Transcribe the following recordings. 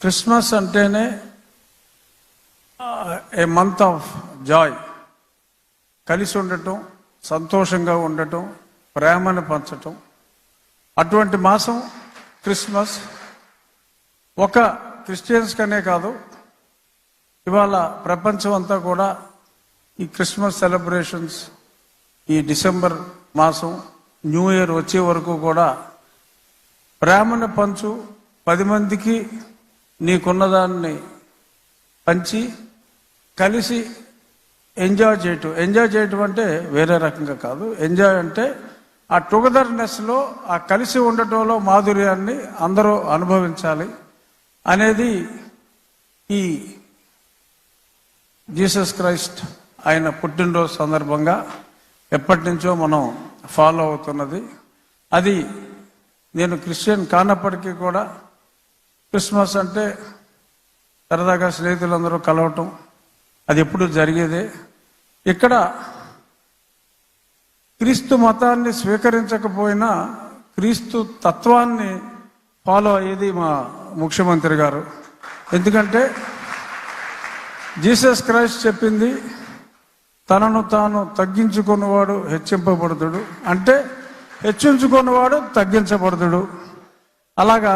Christmas అంటేనే ఏ month of Joy, కలిసి ఉండటం, సంతోషంగా ఉండటం, ప్రేమను పంచటం. అటువంటి మాసం క్రిస్మస్. ఒక క్రిస్టియన్స్కనే కాదు, ఇవాళ ప్రపంచం అంతా కూడా ఈ క్రిస్మస్ సెలబ్రేషన్స్, ఈ డిసెంబర్ మాసం, న్యూ ఇయర్ వచ్చే వరకు కూడా ప్రేమను పంచు, 10 మందికి నీకున్నదాన్ని పంచి కలిసి ఎంజాయ్ చేయటం అంటే వేరే రకంగా కాదు. ఎంజాయ్ అంటే ఆ టుగెదర్నెస్లో, ఆ కలిసి ఉండటంలో మాధుర్యాన్ని అందరూ అనుభవించాలి అనేది ఈ జీసస్ క్రైస్ట్ ఆయన పుట్టినరోజు సందర్భంగా ఎప్పటి నుంచో మనం ఫాలో అవుతున్నది. అది నేను క్రిస్టియన్ కానప్పటికీ కూడా క్రిస్మస్ అంటే సరదాగా స్నేహితులందరూ కలవటం, అది ఎప్పుడు జరిగేదే. ఇక్కడ క్రీస్తు మతాన్ని స్వీకరించకపోయినా క్రీస్తు తత్వాన్ని ఫాలో అయ్యేది మా ముఖ్యమంత్రి గారు. ఎందుకంటే జీసస్ క్రైస్ట్ చెప్పింది, తనను తాను తగ్గించుకున్నవాడు హెచ్చింపబడుతుడు, అంటే హెచ్చించుకున్నవాడు తగ్గించబడుతుడు. అలాగా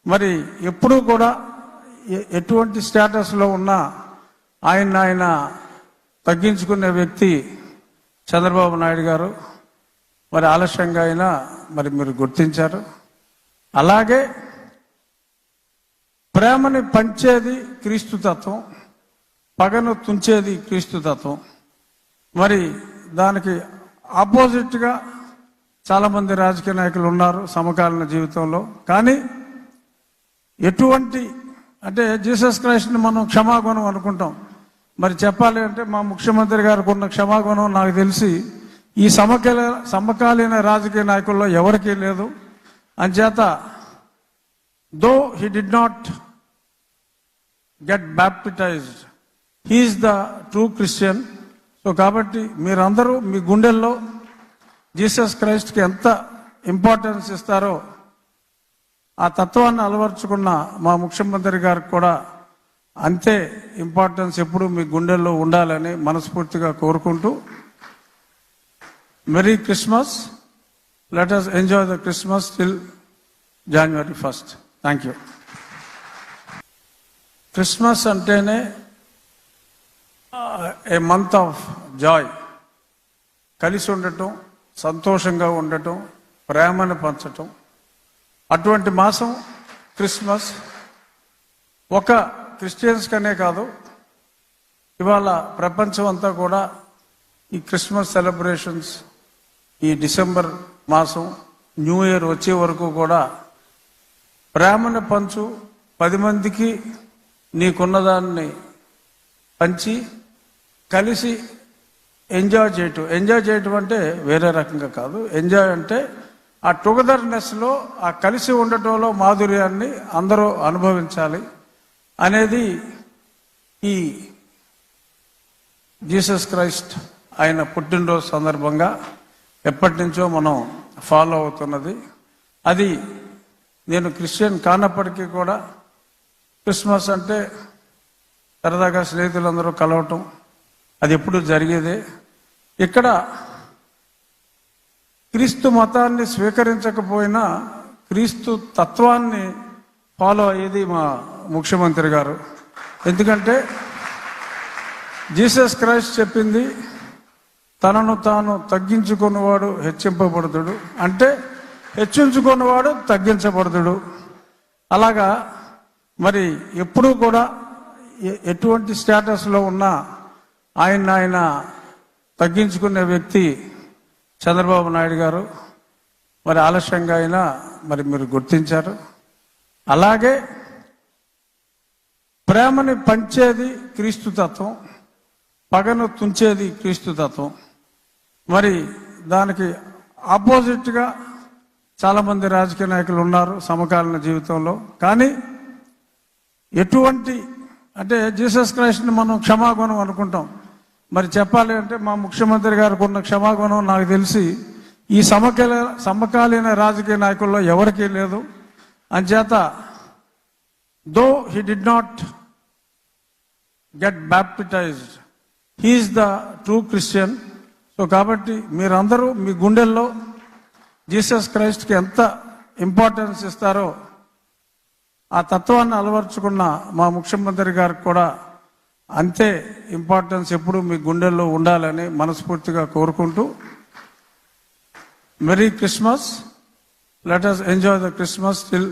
మరి ఎప్పుడూ కూడా ఎటువంటి స్టేటస్లో ఉన్నా ఆయన తగ్గించుకునే వ్యక్తి చంద్రబాబు నాయుడు గారు. మరి ఆలస్యంగా అయినా మరి మీరు గుర్తించారు. అలాగే ప్రేమని పంచేది క్రీస్తు తత్వం, పగను తుంచేది క్రీస్తు తత్వం. మరి దానికి ఆపోజిట్గా చాలామంది రాజకీయ నాయకులు ఉన్నారు సమకాలీన జీవితంలో. కానీ ఎటువంటి అంటే జీసస్ క్రైస్ట్ని మనం క్షమాగుణం అనుకుంటాం. మరి చెప్పాలి అంటే మా ముఖ్యమంత్రి గారికి ఉన్న క్షమాగుణం నాకు తెలిసి ఈ సమకాలీన రాజకీయ నాయకుల్లో ఎవరికీ లేదు. అంచేత though he did not get baptized, he is the true Christian. So కాబట్టి మీరందరూ మీ గుండెల్లో జీసస్ క్రైస్ట్కి ఎంత ఇంపార్టెన్స్ ఇస్తారో ఆ తత్వాన్ని అలవర్చుకున్న మా ముఖ్యమంత్రి గారికి కూడా అంతే ఇంపార్టెన్స్ ఎప్పుడు మీ గుండెల్లో ఉండాలని మనస్ఫూర్తిగా కోరుకుంటూ, merry Christmas. Let us enjoy the Christmas till January 1st. Thank you. Christmas అంటేనే ఏ మంత్ ఆఫ్ జాయ్, కలిసి ఉండటం, సంతోషంగా ఉండటం, ప్రేమను పంచటం. అటువంటి మాసం క్రిస్మస్. ఒక క్రిస్టియన్స్కనే కాదు, ఇవాళ ప్రపంచం అంతా కూడా ఈ క్రిస్మస్ సెలబ్రేషన్స్, ఈ డిసెంబర్ మాసం, న్యూ ఇయర్ వచ్చే వరకు కూడా ప్రేమను పంచు, 10 మందికి నీకున్నదాన్ని పంచి కలిసి ఎంజాయ్ చేయటం అంటే వేరే రకంగా కాదు. ఎంజాయ్ అంటే ఆ టుగెదర్నెస్లో, ఆ కలిసి ఉండటంలో మాధుర్యాన్ని అందరూ అనుభవించాలి అనేది ఈ జీసస్ క్రైస్ట్ ఆయన పుట్టినరోజు సందర్భంగా ఎప్పటి నుంచో మనం ఫాలో అవుతున్నది. అది నేను క్రిస్టియన్ కానప్పటికీ కూడా క్రిస్మస్ అంటే సరదాగా స్నేహితులందరూ కలవటం, అది ఎప్పుడు జరిగేదే. ఇక్కడ క్రీస్తు మతాన్ని స్వీకరించకపోయినా క్రీస్తు తత్వాన్ని ఫాలో అయ్యేది మా ముఖ్యమంత్రి గారు. ఎందుకంటే జీసస్ క్రైస్ట్ చెప్పింది, తనను తాను తగ్గించుకున్నవాడు హెచ్చింపబడుతుడు, అంటే హెచ్చించుకున్నవాడు తగ్గించబడుతుడు. అలాగా మరి ఎప్పుడూ కూడా ఎటువంటి స్టేటస్లో ఉన్నా ఆయన తగ్గించుకునే వ్యక్తి చంద్రబాబు నాయుడు గారు. మరి ఆలస్యంగా అయినా మరి మీరు గుర్తించారు. అలాగే ప్రేమని పంచేది క్రీస్తు తత్వం, పగను తుంచేది క్రీస్తు తత్వం. మరి దానికి ఆపోజిట్గా చాలామంది రాజకీయ నాయకులు ఉన్నారు సమకాలీన జీవితంలో. కానీ ఎటువంటి అంటే జీసస్ క్రైస్ట్ని మనం క్షమాగుణం అనుకుంటాం. మరి చెప్పాలి అంటే మా ముఖ్యమంత్రి గారికి ఉన్న క్షమాగుణం నాకు తెలిసి ఈ సమకాలీన రాజకీయ నాయకుల్లో ఎవరికీ లేదు. అంచేత though he did not get baptized, he is the true Christian. So కాబట్టి మీరందరూ మీ గుండెల్లో జీసస్ క్రైస్ట్కి ఎంత ఇంపార్టెన్స్ ఇస్తారో ఆ తత్వాన్ని అలవర్చుకున్న మా ముఖ్యమంత్రి గారికి కూడా అంతే ఇంపార్టెన్స్ ఎప్పుడు మీ గుండెల్లో ఉండాలని మనస్ఫూర్తిగా కోరుకుంటూ, merry Christmas. Let us enjoy the Christmas till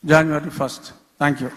January 1st. Thank you.